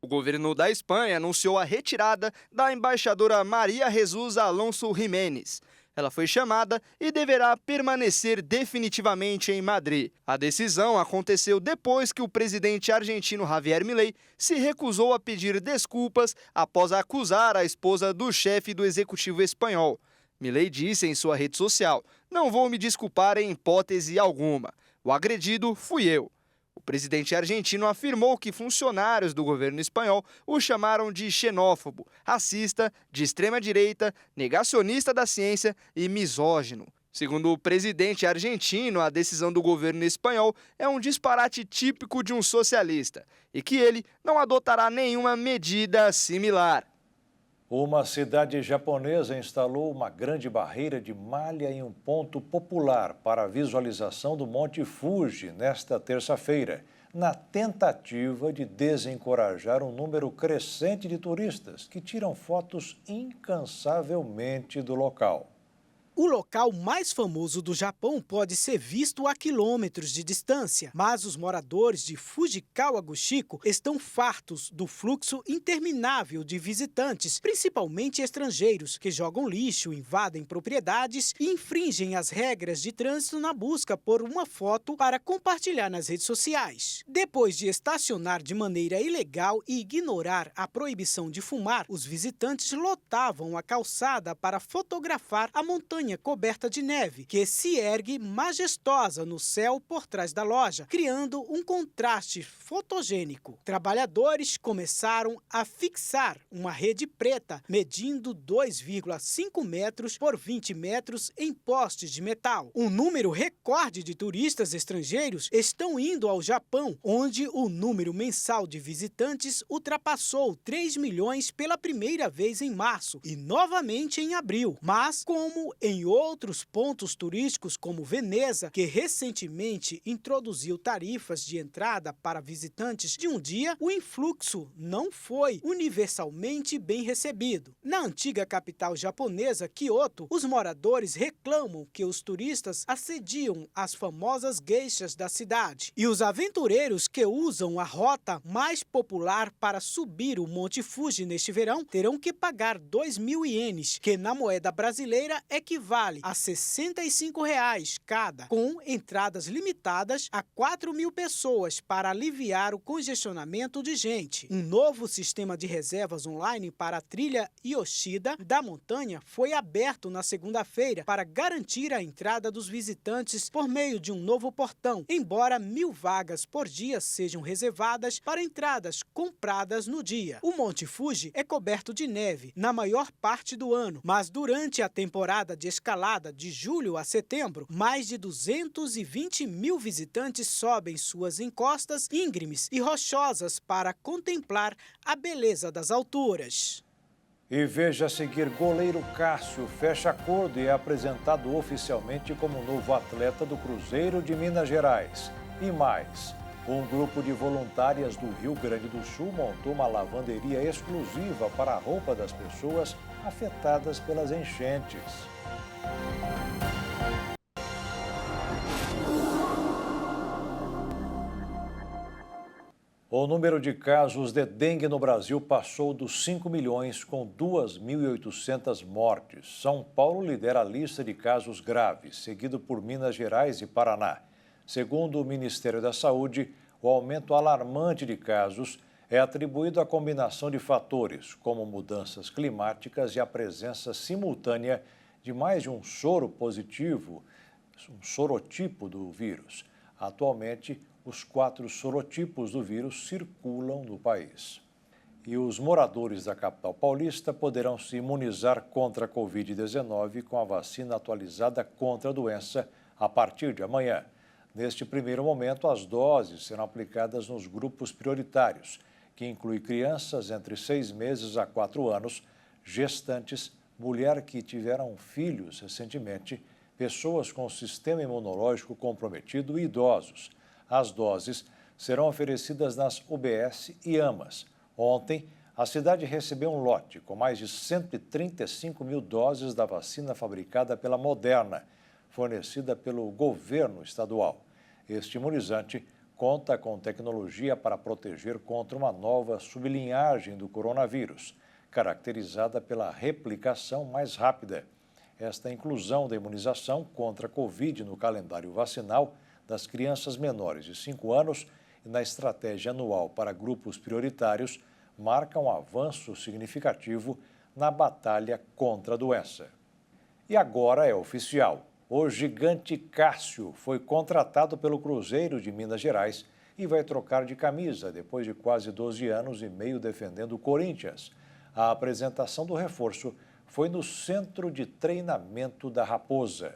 O governo da Espanha anunciou a retirada da embaixadora María Jesús Alonso Jiménez. Ela foi chamada e deverá permanecer definitivamente em Madrid. A decisão aconteceu depois que o presidente argentino Javier Milei se recusou a pedir desculpas após acusar a esposa do chefe do executivo espanhol. Milei disse em sua rede social: "Não vou me desculpar em hipótese alguma. O agredido fui eu." O presidente argentino afirmou que funcionários do governo espanhol o chamaram de xenófobo, racista, de extrema-direita, negacionista da ciência e misógino. Segundo o presidente argentino, a decisão do governo espanhol é um disparate típico de um socialista e que ele não adotará nenhuma medida similar. Uma cidade japonesa instalou uma grande barreira de malha em um ponto popular para a visualização do Monte Fuji nesta terça-feira, na tentativa de desencorajar um número crescente de turistas que tiram fotos incansavelmente do local. O local mais famoso do Japão pode ser visto a quilômetros de distância, mas os moradores de Fujikawa-Guchiko estão fartos do fluxo interminável de visitantes, principalmente estrangeiros, que jogam lixo, invadem propriedades e infringem as regras de trânsito na busca por uma foto para compartilhar nas redes sociais. Depois de estacionar de maneira ilegal e ignorar a proibição de fumar, os visitantes lotavam a calçada para fotografar a montanha coberta de neve, que se ergue majestosa no céu por trás da loja, criando um contraste fotogênico. Trabalhadores começaram a fixar uma rede preta, medindo 2,5 metros por 20 metros em postes de metal. Um número recorde de turistas estrangeiros estão indo ao Japão, onde o número mensal de visitantes ultrapassou 3 milhões pela primeira vez em março e novamente em abril. Mas, como em outros pontos turísticos como Veneza, que recentemente introduziu tarifas de entrada para visitantes de um dia, o influxo não foi universalmente bem recebido. Na antiga capital japonesa, Kyoto, os moradores reclamam que os turistas assediam as famosas geishas da cidade. E os aventureiros que usam a rota mais popular para subir o Monte Fuji neste verão terão que pagar 2.000 ienes, que na moeda brasileira equivale vale a R$ 65,00 cada, com entradas limitadas a 4.000 pessoas para aliviar o congestionamento de gente. Um novo sistema de reservas online para a trilha Yoshida da montanha foi aberto na segunda-feira para garantir a entrada dos visitantes por meio de um novo portão, embora 1.000 vagas por dia sejam reservadas para entradas compradas no dia. O Monte Fuji é coberto de neve na maior parte do ano, mas durante a temporada de escalada de julho a setembro, mais de 220.000 visitantes sobem suas encostas íngremes e rochosas para contemplar a beleza das alturas. E veja a seguir, goleiro Cássio fecha acordo e é apresentado oficialmente como novo atleta do Cruzeiro de Minas Gerais. E mais, um grupo de voluntárias do Rio Grande do Sul montou uma lavanderia exclusiva para a roupa das pessoas afetadas pelas enchentes. O número de casos de dengue no Brasil passou dos 5 milhões, com 2.800 mortes. São Paulo lidera a lista de casos graves, seguido por Minas Gerais e Paraná. Segundo o Ministério da Saúde, o aumento alarmante de casos é atribuído à combinação de fatores, como mudanças climáticas e a presença simultânea de mais de um soro positivo, um sorotipo do vírus. Atualmente, os 4 sorotipos do vírus circulam no país. E os moradores da capital paulista poderão se imunizar contra a Covid-19 com a vacina atualizada contra a doença a partir de amanhã. Neste primeiro momento, as doses serão aplicadas nos grupos prioritários, que inclui crianças entre 6 meses a 4 anos, gestantes, mulher que tiveram filhos recentemente, pessoas com sistema imunológico comprometido e idosos. As doses serão oferecidas nas UBS e AMAs. Ontem, a cidade recebeu um lote com mais de 135 mil doses da vacina fabricada pela Moderna, fornecida pelo governo estadual. Este imunizante conta com tecnologia para proteger contra uma nova sublinhagem do coronavírus, caracterizada pela replicação mais rápida. Esta inclusão da imunização contra a Covid no calendário vacinal das crianças menores de 5 anos e na estratégia anual para grupos prioritários marca um avanço significativo na batalha contra a doença. E agora é oficial. O gigante Cássio foi contratado pelo Cruzeiro de Minas Gerais e vai trocar de camisa depois de quase 12 anos e meio defendendo o Corinthians. A apresentação do reforço foi no centro de treinamento da Raposa.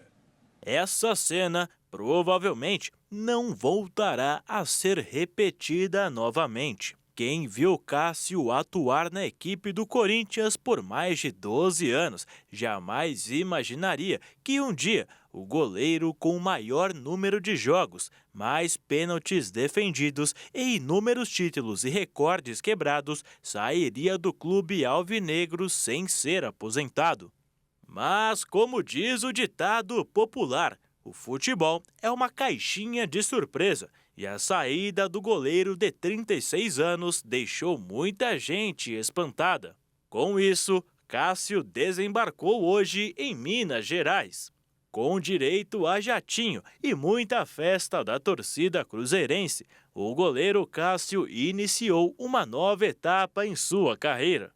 Essa cena provavelmente não voltará a ser repetida novamente. Quem viu Cássio atuar na equipe do Corinthians por mais de 12 anos jamais imaginaria que um dia o goleiro com o maior número de jogos, mais pênaltis defendidos e inúmeros títulos e recordes quebrados sairia do clube alvinegro sem ser aposentado. Mas, como diz o ditado popular, o futebol é uma caixinha de surpresa e a saída do goleiro de 36 anos deixou muita gente espantada. Com isso, Cássio desembarcou hoje em Minas Gerais. Com direito a jatinho e muita festa da torcida cruzeirense, o goleiro Cássio iniciou uma nova etapa em sua carreira.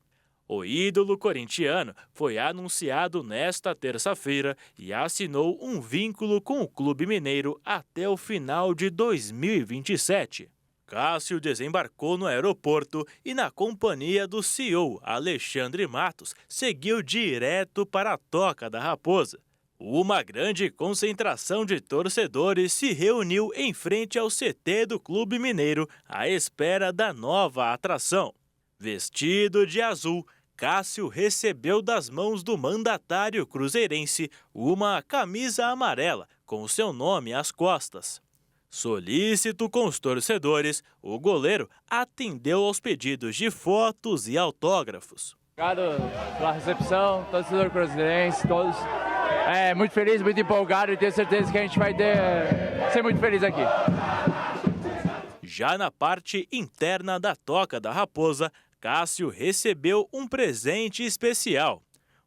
O ídolo corintiano foi anunciado nesta terça-feira e assinou um vínculo com o clube mineiro até o final de 2027. Cássio desembarcou no aeroporto e, na companhia do CEO Alexandre Matos, seguiu direto para a Toca da Raposa. Uma grande concentração de torcedores se reuniu em frente ao CT do clube mineiro à espera da nova atração. Vestido de azul, Cássio recebeu das mãos do mandatário cruzeirense uma camisa amarela com seu nome às costas. Solícito com os torcedores, o goleiro atendeu aos pedidos de fotos e autógrafos. Obrigado pela recepção, torcedor cruzeirense, todos. Muito feliz, muito empolgado e tenho certeza que a gente vai ser muito feliz aqui. Já na parte interna da Toca da Raposa, Cássio recebeu um presente especial.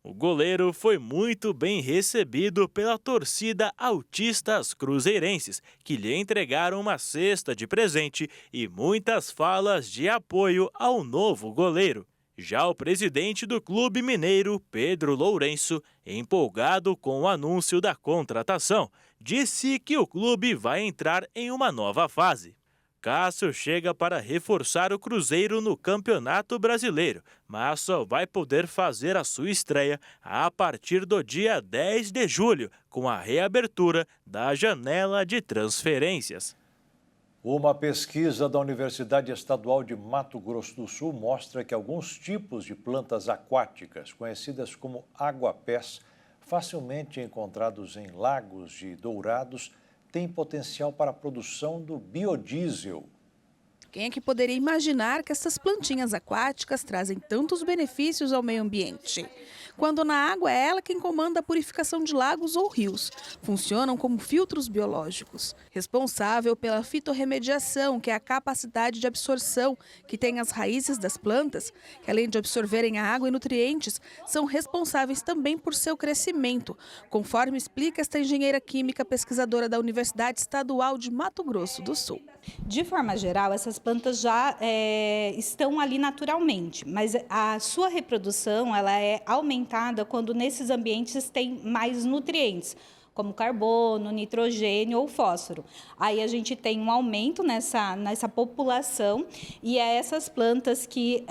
O goleiro foi muito bem recebido pela torcida Autistas Cruzeirenses, que lhe entregaram uma cesta de presente e muitas falas de apoio ao novo goleiro. Já o presidente do Clube Mineiro, Pedro Lourenço, empolgado com o anúncio da contratação, disse que o clube vai entrar em uma nova fase. Cássio chega para reforçar o Cruzeiro no Campeonato Brasileiro, mas só vai poder fazer a sua estreia a partir do dia 10 de julho, com a reabertura da janela de transferências. Uma pesquisa da Universidade Estadual de Mato Grosso do Sul mostra que alguns tipos de plantas aquáticas, conhecidas como aguapés, facilmente encontrados em lagos de Dourados, têm potencial para a produção do biodiesel. Quem é que poderia imaginar que essas plantinhas aquáticas trazem tantos benefícios ao meio ambiente? Quando na água é ela quem comanda a purificação de lagos ou rios. Funcionam como filtros biológicos. Responsável pela fitorremediação, que é a capacidade de absorção que tem as raízes das plantas, que além de absorverem a água e nutrientes, são responsáveis também por seu crescimento, conforme explica esta engenheira química pesquisadora da Universidade Estadual de Mato Grosso do Sul. De forma geral, essas plantas já estão ali naturalmente, mas a sua reprodução ela é aumentada quando nesses ambientes tem mais nutrientes, como carbono, nitrogênio ou fósforo. Aí a gente tem um aumento nessa população e é essas plantas que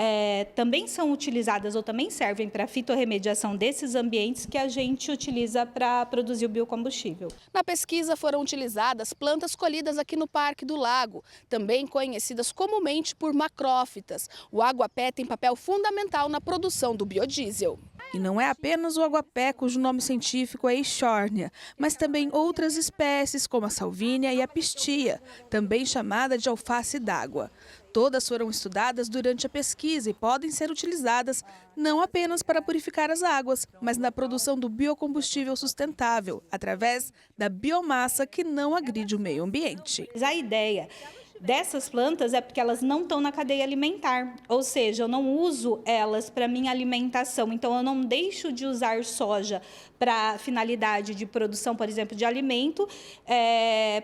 também são utilizadas ou também servem para a fitorremediação desses ambientes que a gente utiliza para produzir o biocombustível. Na pesquisa foram utilizadas plantas colhidas aqui no Parque do Lago, também conhecidas comumente por macrófitas. O aguapé tem papel fundamental na produção do biodiesel. E não é apenas o aguapé, cujo nome científico é Eichhornia, mas também outras espécies como a salvínia e a pistia, também chamada de alface d'água. Todas foram estudadas durante a pesquisa e podem ser utilizadas não apenas para purificar as águas, mas na produção do biocombustível sustentável, através da biomassa que não agride o meio ambiente. A ideia dessas plantas é porque elas não estão na cadeia alimentar, ou seja, eu não uso elas para minha alimentação, então eu não deixo de usar soja para finalidade de produção, por exemplo, de alimento,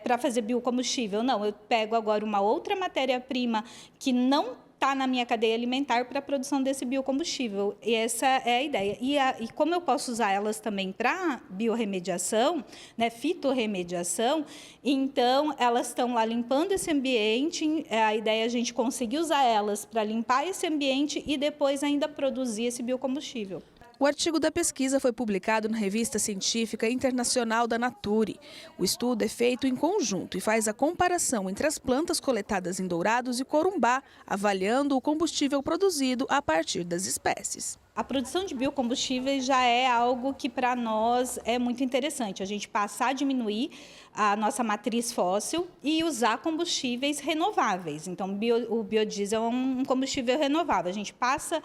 para fazer biocombustível. Não, eu pego agora uma outra matéria-prima que não está na minha cadeia alimentar para a produção desse biocombustível. E essa é a ideia. E como eu posso usar elas também para biorremediação, né, fitorremediação, então elas estão lá limpando esse ambiente, a ideia é a gente conseguir usar elas para limpar esse ambiente e depois ainda produzir esse biocombustível. O artigo da pesquisa foi publicado na revista científica internacional da Nature. O estudo é feito em conjunto e faz a comparação entre as plantas coletadas em Dourados e Corumbá, avaliando o combustível produzido a partir das espécies. A produção de biocombustíveis já é algo que para nós é muito interessante. A gente passar a diminuir a nossa matriz fóssil e usar combustíveis renováveis. Então, o biodiesel é um combustível renovável. A gente passa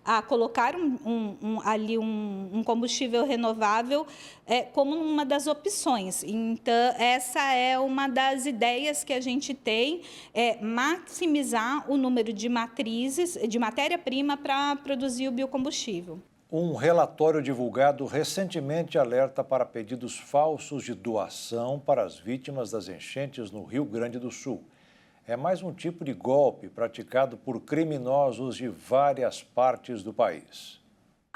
a colocar um combustível renovável como uma das opções. Então, essa é uma das ideias que a gente tem, maximizar o número de matrizes, de matéria-prima para produzir o biocombustível. Um relatório divulgado recentemente alerta para pedidos falsos de doação para as vítimas das enchentes no Rio Grande do Sul. É mais um tipo de golpe praticado por criminosos de várias partes do país.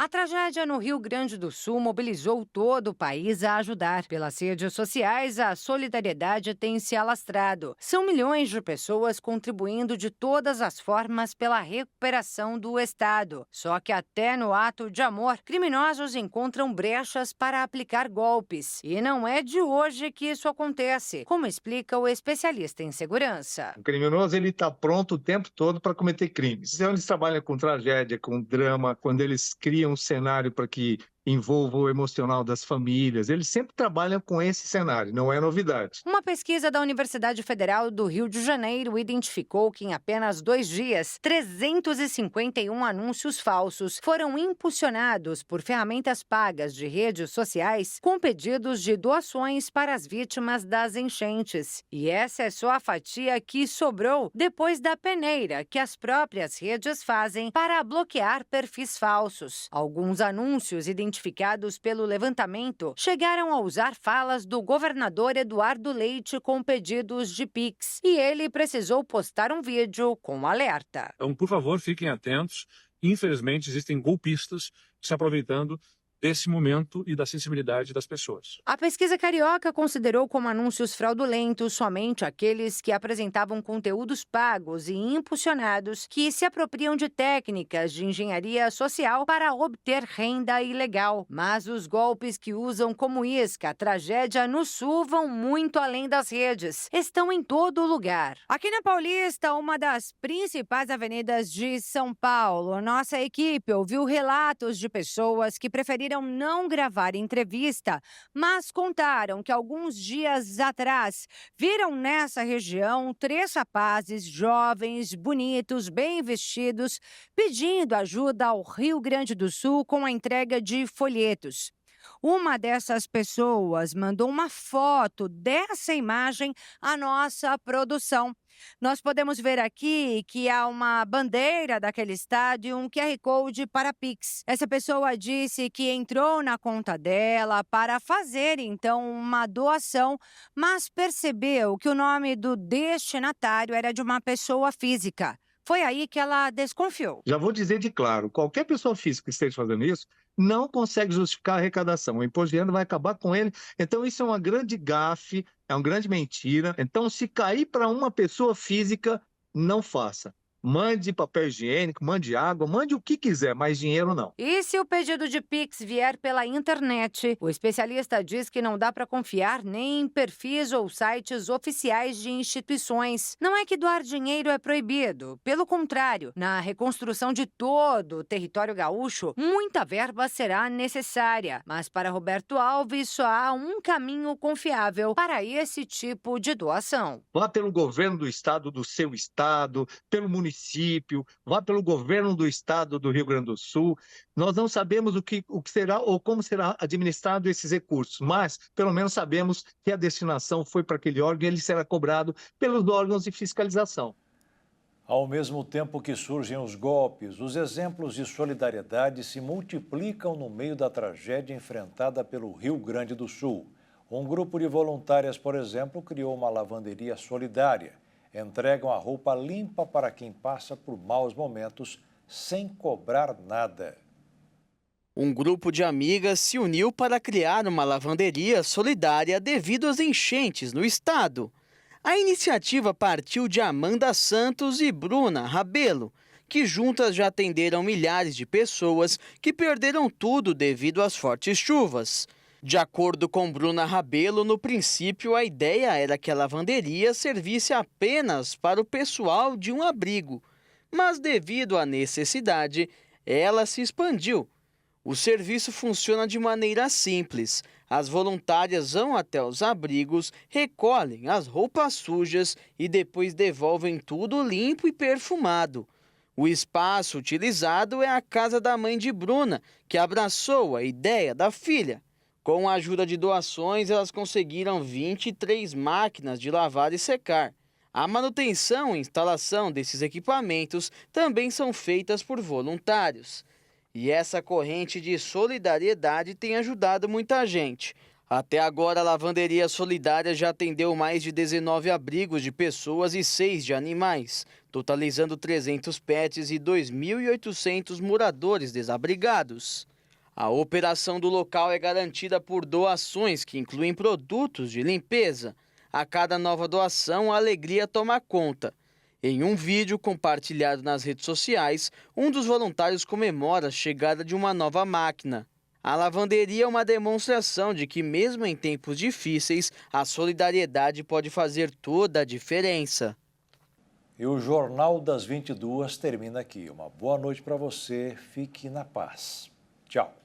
A tragédia no Rio Grande do Sul mobilizou todo o país a ajudar. Pelas redes sociais, a solidariedade tem se alastrado. São milhões de pessoas contribuindo de todas as formas pela recuperação do estado. Só que até no ato de amor, criminosos encontram brechas para aplicar golpes. E não é de hoje que isso acontece, como explica o especialista em segurança. O criminoso está pronto o tempo todo para cometer crimes. Então, eles trabalham com tragédia, com drama, quando eles criam um cenário para que envolva o emocional das famílias. Eles sempre trabalham com esse cenário, não é novidade. Uma pesquisa da Universidade Federal do Rio de Janeiro identificou que em apenas 2 dias, 351 anúncios falsos foram impulsionados por ferramentas pagas de redes sociais com pedidos de doações para as vítimas das enchentes. E essa é só a fatia que sobrou depois da peneira que as próprias redes fazem para bloquear perfis falsos. Alguns anúncios identificados identificados pelo levantamento chegaram a usar falas do governador Eduardo Leite com pedidos de Pix. E ele precisou postar um vídeo com alerta. Então, por favor, fiquem atentos. Infelizmente, existem golpistas se aproveitando desse momento e da sensibilidade das pessoas. A pesquisa carioca considerou como anúncios fraudulentos somente aqueles que apresentavam conteúdos pagos e impulsionados que se apropriam de técnicas de engenharia social para obter renda ilegal. Mas os golpes que usam como isca a tragédia no Sul vão muito além das redes. Estão em todo lugar. Aqui na Paulista, uma das principais avenidas de São Paulo, nossa equipe ouviu relatos de pessoas que preferiram não gravar entrevista, mas contaram que alguns dias atrás viram nessa região 3 rapazes jovens, bonitos, bem vestidos, pedindo ajuda ao Rio Grande do Sul com a entrega de folhetos. Uma dessas pessoas mandou uma foto dessa imagem à nossa produção. Nós podemos ver aqui que há uma bandeira daquele estádio e um QR Code para Pix. Essa pessoa disse que entrou na conta dela para fazer, então, uma doação, mas percebeu que o nome do destinatário era de uma pessoa física. Foi aí que ela desconfiou. Já vou dizer de claro, qualquer pessoa física que esteja fazendo isso não consegue justificar a arrecadação. O imposto de renda vai acabar com ele. Então, isso é uma grande gafe, é uma grande mentira. Então, se cair para uma pessoa física, não faça. Mande papel higiênico, mande água, mande o que quiser, mas dinheiro não. E se o pedido de Pix vier pela internet? O especialista diz que não dá para confiar nem em perfis ou sites oficiais de instituições. Não é que doar dinheiro é proibido. Pelo contrário, na reconstrução de todo o território gaúcho, muita verba será necessária. Mas para Roberto Alves, só há um caminho confiável para esse tipo de doação. Vá pelo governo do estado, do seu estado, pelo município, vá pelo governo do estado do Rio Grande do Sul. Nós não sabemos o que será ou como será administrado esses recursos, mas pelo menos sabemos que a destinação foi para aquele órgão e ele será cobrado pelos órgãos de fiscalização. Ao mesmo tempo que surgem os golpes, os exemplos de solidariedade se multiplicam no meio da tragédia enfrentada pelo Rio Grande do Sul. Um grupo de voluntárias, por exemplo, criou uma lavanderia solidária. Entregam a roupa limpa para quem passa por maus momentos sem cobrar nada. Um grupo de amigas se uniu para criar uma lavanderia solidária devido às enchentes no estado. A iniciativa partiu de Amanda Santos e Bruna Rabelo, que juntas já atenderam milhares de pessoas que perderam tudo devido às fortes chuvas. De acordo com Bruna Rabelo, no princípio a ideia era que a lavanderia servisse apenas para o pessoal de um abrigo, mas devido à necessidade, ela se expandiu. O serviço funciona de maneira simples. As voluntárias vão até os abrigos, recolhem as roupas sujas e depois devolvem tudo limpo e perfumado. O espaço utilizado é a casa da mãe de Bruna, que abraçou a ideia da filha. Com a ajuda de doações, elas conseguiram 23 máquinas de lavar e secar. A manutenção e instalação desses equipamentos também são feitas por voluntários. E essa corrente de solidariedade tem ajudado muita gente. Até agora, a Lavanderia Solidária já atendeu mais de 19 abrigos de pessoas e 6 de animais, totalizando 300 pets e 2.800 moradores desabrigados. A operação do local é garantida por doações que incluem produtos de limpeza. A cada nova doação, a alegria toma conta. Em um vídeo compartilhado nas redes sociais, um dos voluntários comemora a chegada de uma nova máquina. A lavanderia é uma demonstração de que, mesmo em tempos difíceis, a solidariedade pode fazer toda a diferença. E o Jornal das 22 termina aqui. Uma boa noite para você. Fique na paz. Tchau.